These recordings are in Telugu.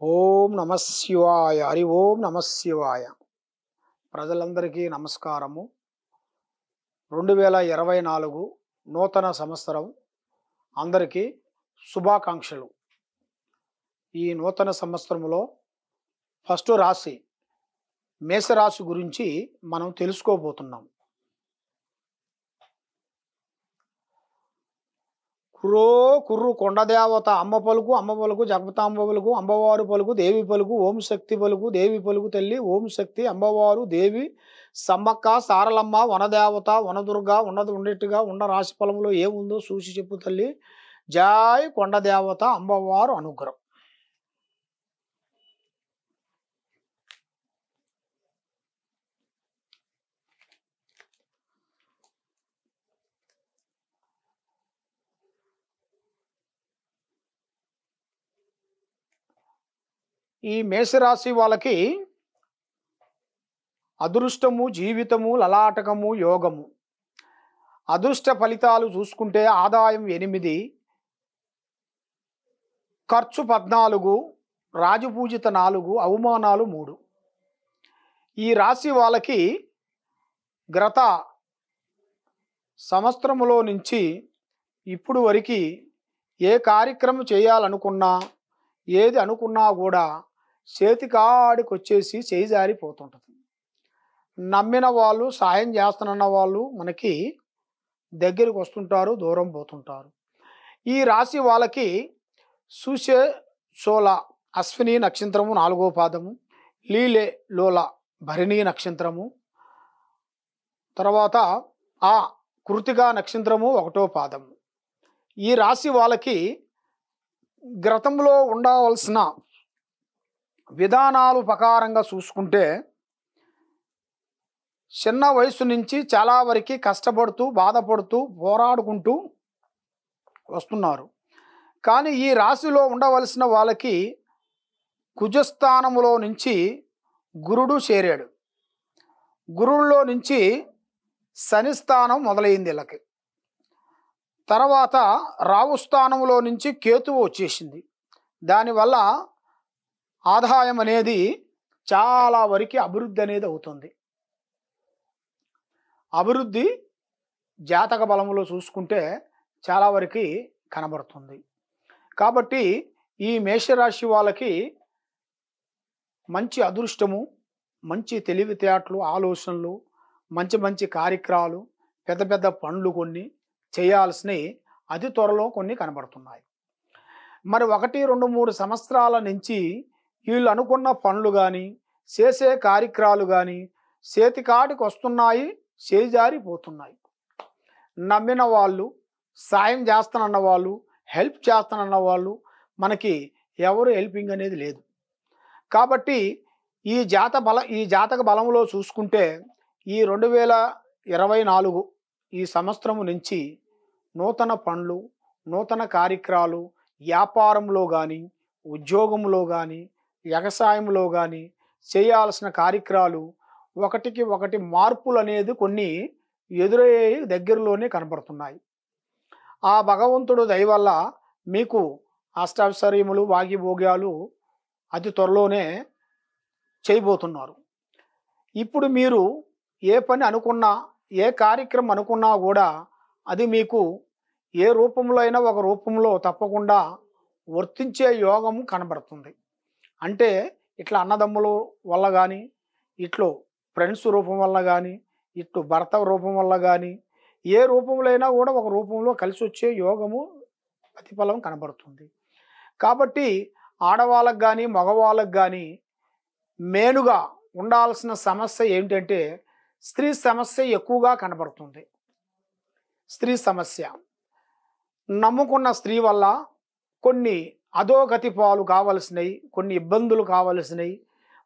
ఓం నమ శివాయ. హరి ఓం నమ శివాయ. ప్రజలందరికీ నమస్కారము. 2024 నూతన సంవత్సరం అందరికీ శుభాకాంక్షలు. ఈ నూతన సంవత్సరంలో ఫస్ట్ రాశి మేషరాశి గురించి మనం తెలుసుకోబోతున్నాం. కురో కుర్రు కొండదేవత అమ్మ పలుకు జగతాంబ పలుకు అమ్మవారు పలుకు దేవి పలుకు ఓం శక్తి పలుకు దేవి పలుకు తల్లి ఓం శక్తి అమ్మవారు దేవి సమ్మక్క సారలమ్మ వనదేవత వనదుర్గ ఉన్నది ఉండేట్టుగా ఉన్న రాశి ఫలంలో ఏముందో చూసి చెప్పు తల్లి. జై కొండదేవత అమ్మవారు అనుగ్రహం. ఈ మేషరాశి వాళ్ళకి అదృష్టము, జీవితము, లలాటకము, యోగము. అదృష్ట ఫలితాలు చూసుకుంటే ఆదాయం 8, ఖర్చు 14, రాజపూజిత 4, అవమానాలు 3. ఈ రాశి వాళ్ళకి గత సంవత్సరంలో నుంచి ఇప్పుడు వరకు ఏ కార్యక్రమం చేయాలనుకున్నా ఏది అనుకున్నా కూడా చేతికాడికి వచ్చేసి చేయి జారిపోతుంటుంది. నమ్మిన వాళ్ళు, సాయం చేస్తానన్న వాళ్ళు మనకి దగ్గరికి వస్తుంటారు, దూరం పోతుంటారు. ఈ రాశి వాళ్ళకి సూసే సోల అశ్విని నక్షత్రము 4వ పాదము, లీలే లోల భరణి నక్షత్రము, తర్వాత ఆ కృతికా నక్షత్రము 1వ పాదము. ఈ రాశి వాళ్ళకి గతంలో ఉండవలసిన విధానాలు ప్రకారంగా చూసుకుంటే చిన్న వయసు నుంచి చాలా వరకు కష్టపడుతూ బాధపడుతూ పోరాడుకుంటూ వస్తున్నారు. కానీ ఈ రాశిలో ఉండవలసిన వాళ్ళకి కుజస్థానములో నుంచి గురుడు చేరాడు. గురువులో నుంచి శని స్థానం మొదలైంది వీళ్ళకి. తర్వాత రావు స్థానంలో నుంచి కేతువు వచ్చేసింది. దానివల్ల ఆదాయం అనేది చాలా వరకు అభివృద్ధి అనేది అవుతుంది. అభివృద్ధి జాతక బలంలో చూసుకుంటే చాలా వరకు కనబడుతుంది. కాబట్టి ఈ మేషరాశి వాళ్ళకి మంచి అదృష్టము, మంచి తెలివితేటలు, ఆలోచనలు, మంచి మంచి కార్యక్రమాలు, పెద్ద పెద్ద పనులు కొన్ని చేయాల్సినవి అతి త్వరలో కొన్ని కనబడుతున్నాయి. మరి 1, 2, 3 సంవత్సరాల నుంచి వీళ్ళు అనుకున్న పనులు కానీ చేసే కార్యక్రమాలు కానీ చేతికాటికి వస్తున్నాయి, చేజారిపోతున్నాయి. నమ్మిన వాళ్ళు, సాయం చేస్తానన్న వాళ్ళు, హెల్ప్ చేస్తానన్న వాళ్ళు మనకి ఎవరు హెల్పింగ్ అనేది లేదు. కాబట్టి ఈ జాతక బలంలో చూసుకుంటే ఈ 2024 ఈ సంవత్సరం నుంచి నూతన పనులు, నూతన కార్యక్రమాలు, వ్యాపారంలో కానీ ఉద్యోగంలో కానీ వ్యవసాయంలో కానీ చేయాల్సిన కార్యక్రమాలు ఒకటికి ఒకటి మార్పులు అనేది కొన్ని ఎదురయ్యే దగ్గరలోనే కనపడుతున్నాయి. ఆ భగవంతుడు దయ వల్ల మీకు అష్టైశ్వర్యములు, భాగ్యభోగ్యాలు అతి త్వరలోనే చేయబోతున్నారు. ఇప్పుడు మీరు ఏ పని అనుకున్నా, ఏ కార్యక్రమం అనుకున్నా కూడా అది మీకు ఏ రూపంలో అయినా ఒక రూపంలో తప్పకుండా వర్తించే యోగం కనబడుతుంది. అంటే ఇట్లా అన్నదమ్ముల వల్ల కానీ, ఇట్లు ఫ్రెండ్స్ రూపం వల్ల కానీ, ఇట్లు భర్త రూపం వల్ల కానీ, ఏ రూపంలో అయినా కూడా ఒక రూపంలో కలిసి వచ్చే యోగము ప్రతిఫలం కనబడుతుంది. కాబట్టి ఆడవాళ్ళకు కానీ మగవాళ్ళకు కానీ మెయిన్గా ఉండాల్సిన సమస్య ఏంటంటే స్త్రీ సమస్య ఎక్కువగా కనబడుతుంది. స్త్రీ సమస్య నమ్ముకున్న స్త్రీ వల్ల కొన్ని అధోగతి పాలు కావలసినవి, కొన్ని ఇబ్బందులు కావలసినవి,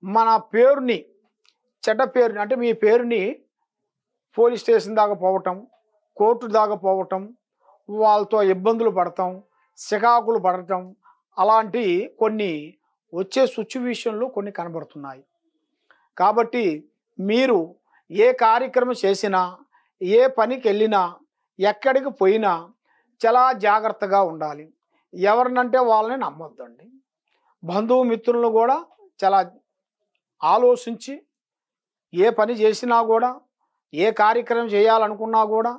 మన పేరుని చెడ్డ పేరుని అంటే మీ పేరుని పోలీస్ స్టేషన్ దాకా పోవటం, కోర్టు దాకా పోవటం, వాళ్ళతో ఇబ్బందులు పడటం, చికాకులు పడటం, అలాంటి కొన్ని వచ్చే సిచ్యువేషన్లు కొన్ని కనబడుతున్నాయి. కాబట్టి మీరు ఏ కార్యక్రమం చేసినా, ఏ పనికి వెళ్ళినా, ఎక్కడికి పోయినా చాలా జాగ్రత్తగా ఉండాలి. ఎవరినంటే వాళ్ళని నమ్మొద్దండి. బంధుమిత్రులను కూడా చాలా ఆలోచించి ఏ పని చేసినా కూడా, ఏ కార్యక్రమం చేయాలనుకున్నా కూడా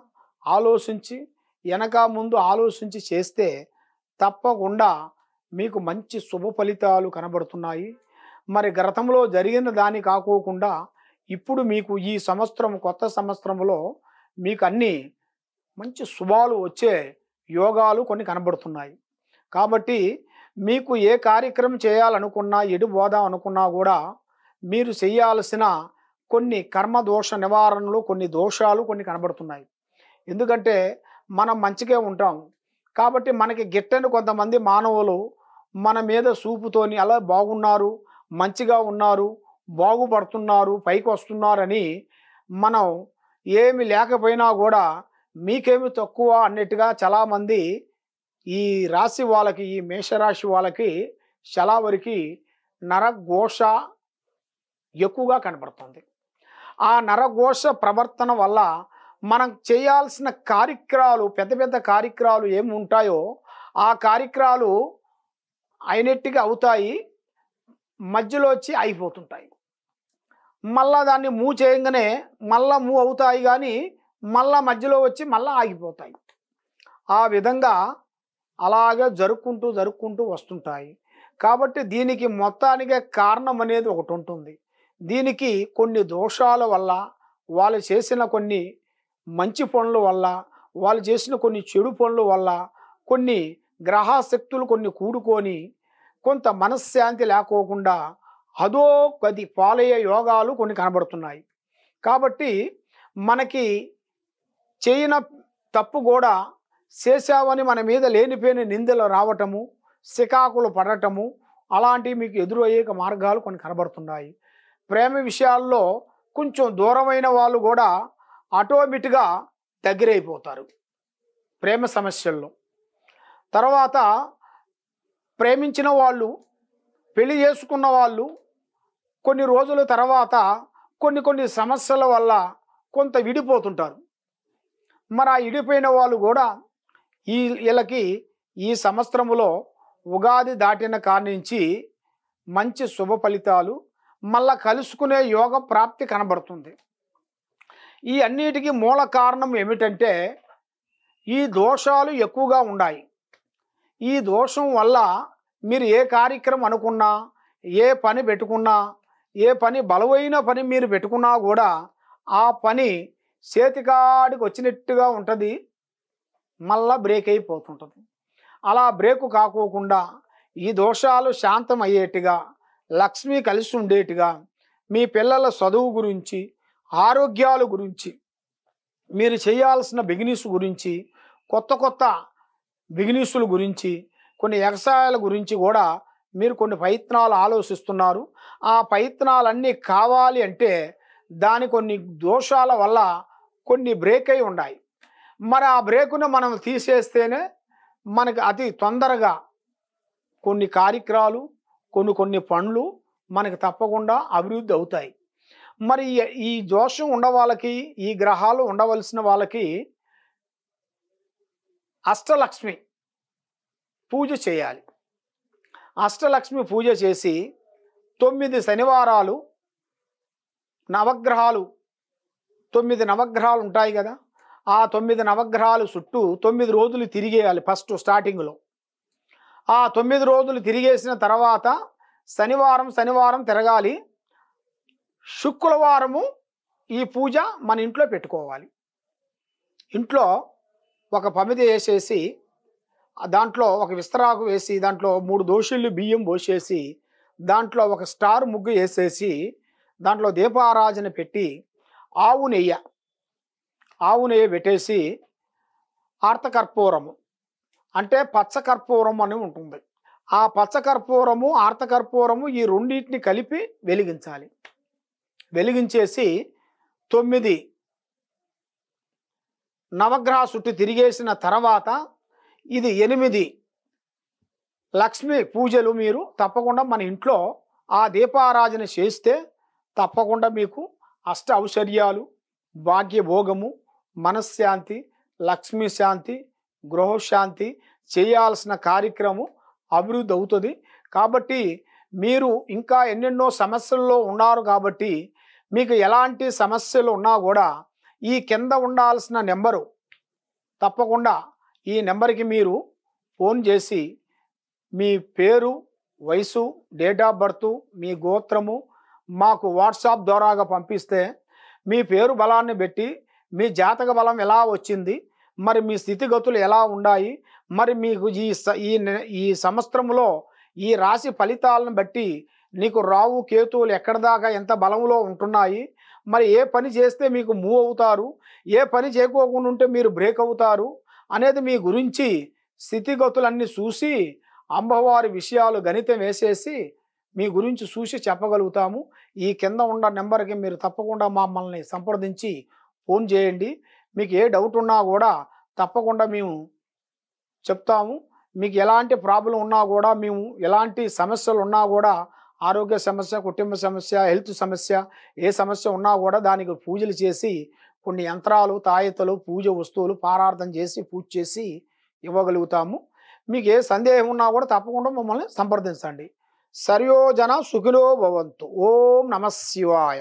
ఆలోచించి వెనక ముందు ఆలోచించి చేస్తే తప్పకుండా మీకు మంచి శుభ ఫలితాలు కనబడుతున్నాయి. మరి గతంలో జరిగిన దాన్ని కాకోకుండా ఇప్పుడు మీకు ఈ సంవత్సరం, కొత్త సంవత్సరంలో మీకు అన్నీ మంచి శుభాలు వచ్చే యోగాలు కొన్ని కనబడుతున్నాయి. కాబట్టి మీకు ఏ కార్యక్రమం చేయాలనుకున్నా, ఎటు పోదాం అనుకున్నా కూడా మీరు చేయాల్సిన కొన్ని కర్మదోష నివారణలు, కొన్ని దోషాలు కొన్ని కనబడుతున్నాయి. ఎందుకంటే మనం మంచిగా ఉంటాం కాబట్టి మనకి గిట్టని కొంతమంది మానవులు మన మీద చూపుతోని అలా బాగున్నారు, మంచిగా ఉన్నారు, బాగుపడుతున్నారు, పైకి వస్తున్నారని మనం ఏమి లేకపోయినా కూడా మీకేమి తక్కువ అన్నట్టుగా చాలామంది ఈ రాశి వాళ్ళకి, ఈ మేషరాశి వాళ్ళకి చాలా వరకు నరఘోష ఎక్కువగా కనబడుతుంది. ఆ నరఘోష ప్రవర్తన వల్ల మనం చేయాల్సిన కార్యక్రమాలు, పెద్ద పెద్ద కార్యక్రమాలు ఏమి ఉంటాయో ఆ కార్యక్రమాలు అయినట్టుగా అవుతాయి, మధ్యలో వచ్చి అయిపోతుంటాయి. మళ్ళా దాన్ని మూవ్ చేయగానే మళ్ళా మూవ్ అవుతాయి కానీ మళ్ళా మధ్యలో వచ్చి మళ్ళా ఆగిపోతాయి. ఆ విధంగా అలాగే జరుపుకుంటూ వస్తుంటాయి. కాబట్టి దీనికి మొత్తానికి కారణం అనేది ఒకటి ఉంటుంది. దీనికి కొన్ని దోషాల వల్ల, వాళ్ళు చేసిన కొన్ని మంచి పనుల వల్ల, వాళ్ళు చేసిన కొన్ని చెడు పనుల వల్ల, కొన్ని గ్రహశక్తులు కొన్ని కూడుకొని కొంత మనశ్శాంతి లేకోకుండా అదో గది పాలయ్యే యోగాలు కొన్ని కనబడుతున్నాయి. కాబట్టి మనకి చేయన తప్పు కూడా చేశావని మన మీద లేనిపోయిన నిందలు రావటము, సికాకులు పడటము, అలాంటివి మీకు ఎదురయ్యే మార్గాలు కొన్ని కనబడుతున్నాయి. ప్రేమ విషయాల్లో కొంచెం దూరమైన వాళ్ళు కూడా ఆటోమేటిక్గా దగ్గరైపోతారు ప్రేమ సమస్యల్లో. తర్వాత ప్రేమించిన వాళ్ళు, పెళ్లి చేసుకున్న వాళ్ళు కొన్ని రోజుల తర్వాత కొన్ని సమస్యల వల్ల కొంత విడిపోతుంటారు. మరి ఆ విడిపోయిన వాళ్ళు కూడా వీళ్ళకి ఈ సంవత్సరంలో ఉగాది దాటిన కాడి నుంచి మంచి శుభ ఫలితాలు, మళ్ళా కలుసుకునే యోగ ప్రాప్తి కనబడుతుంది. ఈ అన్నిటికీ మూల కారణం ఏమిటంటే ఈ దోషాలు ఎక్కువగా ఉన్నాయి. ఈ దోషం వల్ల మీరు ఏ కార్యక్రమం అనుకున్నా, ఏ పని పెట్టుకున్నా, ఏ పని బలమైన పని మీరు పెట్టుకున్నా కూడా ఆ పని చేతికాడికి వచ్చినట్టుగా ఉంటుంది, మళ్ళా బ్రేక్ అయిపోతుంటుంది. అలా బ్రేకు కాకోకుండా ఈ దోషాలు శాంతం అయ్యేట్టుగా, లక్ష్మి కలిసి ఉండేట్టుగా, మీ పిల్లల చదువు గురించి, ఆరోగ్యాల గురించి, మీరు చేయాల్సిన బిజినెస్ గురించి, కొత్త బిజినెస్ల గురించి, కొన్ని వ్యవసాయాల గురించి కూడా మీరు కొన్ని ప్రయత్నాలు ఆలోచిస్తున్నారు. ఆ ప్రయత్నాలన్నీ కావాలి అంటే దాని కొన్ని దోషాల వల్ల కొన్ని బ్రేక్ అయి ఉన్నాయి. మరి ఆ బ్రేకును మనం తీసేస్తేనే మనకి అతి తొందరగా కొన్ని కార్యక్రమాలు, కొన్ని పనులు మనకి తప్పకుండా అభివృద్ధి అవుతాయి. మరి ఈ దోషం ఉన్న వాళ్ళకి, ఈ గ్రహాలు ఉండవలసిన వాళ్ళకి అష్టలక్ష్మి పూజ చేయాలి. అష్టలక్ష్మి పూజ చేసి 9 శనివారాలు నవగ్రహాలు, 9 నవగ్రహాలు ఉంటాయి కదా, ఆ 9 నవగ్రహాలు చుట్టూ 9 రోజులు తిరిగేయాలి. ఫస్ట్ స్టార్టింగ్లో ఆ 9 రోజులు తిరిగేసిన తర్వాత శనివారం తిరగాలి. శుక్రవారము ఈ పూజ మన ఇంట్లో పెట్టుకోవాలి. ఇంట్లో ఒక పమిది వేసేసి దాంట్లో ఒక విస్తరాకు వేసి దాంట్లో 3 దోశలు బియ్యం పోసేసి దాంట్లో ఒక స్టార్ ముగ్గు వేసేసి దాంట్లో దీపారాధన పెట్టి ఆవు నెయ్యి పెట్టేసి ఆర్తకర్పూరము అంటే పచ్చకర్పూరం అని ఉంటుంది. ఆ పచ్చకర్పూరము, ఆర్తకర్పూరము ఈ రెండింటిని కలిపి వెలిగించాలి. వెలిగించేసి 9 నవగ్రహ చుట్టూ తిరిగేసిన తర్వాత ఇది 8 లక్ష్మి పూజలు మీరు తప్పకుండా మన ఇంట్లో ఆ దీపారాధన చేస్తే తప్పకుండా మీకు అష్ట ఔశ్వర్యాలు, భాగ్యభోగము, మనశ్శాంతి, లక్ష్మీ శాంతి, గృహశాంతి, చేయాల్సిన కార్యక్రమం అభివృద్ధి అవుతుంది. కాబట్టి మీరు ఇంకా ఎన్నెన్నో సమస్యల్లో ఉన్నారు కాబట్టి మీకు ఎలాంటి సమస్యలు ఉన్నా కూడా ఈ కింద ఉండాల్సిన నెంబరు తప్పకుండా ఈ నెంబర్కి మీరు ఫోన్ చేసి మీ పేరు, వయసు, డేట్ ఆఫ్ బర్త్, మీ గోత్రము మాకు వాట్సాప్ ద్వారాగా పంపిస్తే మీ పేరు బలాన్ని బట్టి మీ జాతక బలం ఎలా వచ్చింది, మరి మీ స్థితిగతులు ఎలా ఉన్నాయి, మరి మీకు ఈ సంవత్సరంలో ఈ రాశి ఫలితాలను బట్టి నీకు రావు కేతువులు ఎక్కడ దాకా ఎంత బలంలో ఉంటున్నాయి, మరి ఏ పని చేస్తే మీకు మూవ్ అవుతారు, ఏ పని చేయకోకుండా ఉంటే మీరు బ్రేక్ అవుతారు అనేది మీ గురించి స్థితిగతులన్నీ చూసి అమ్మవారి విషయాలు గణితం వేసేసి మీ గురించి చూసి చెప్పగలుగుతాము. ఈ కింద ఉన్న నెంబర్కి మీరు తప్పకుండా మమ్మల్ని సంప్రదించి ఫోన్ చేయండి. మీకు ఏ డౌట్ ఉన్నా కూడా తప్పకుండా మేము చెప్తాము. మీకు ఎలాంటి ప్రాబ్లం ఉన్నా కూడా మేము ఎలాంటి సమస్యలు ఉన్నా కూడా ఆరోగ్య సమస్య, కుటుంబ సమస్య, హెల్త్ సమస్య ఏ సమస్య ఉన్నా కూడా దానికి పూజలు చేసి కొన్ని యంత్రాలు, తాయెత్తులు, పూజ వస్తువులు పారార్థన చేసి పూజ చేసి ఇవ్వగలుగుతాము. మీకు ఏ సందేహం ఉన్నా కూడా తప్పకుండా మమ్మల్ని సంప్రదించండి. సర్వే జన సుఖినో భవంతు. ఓం నమః శివాయ.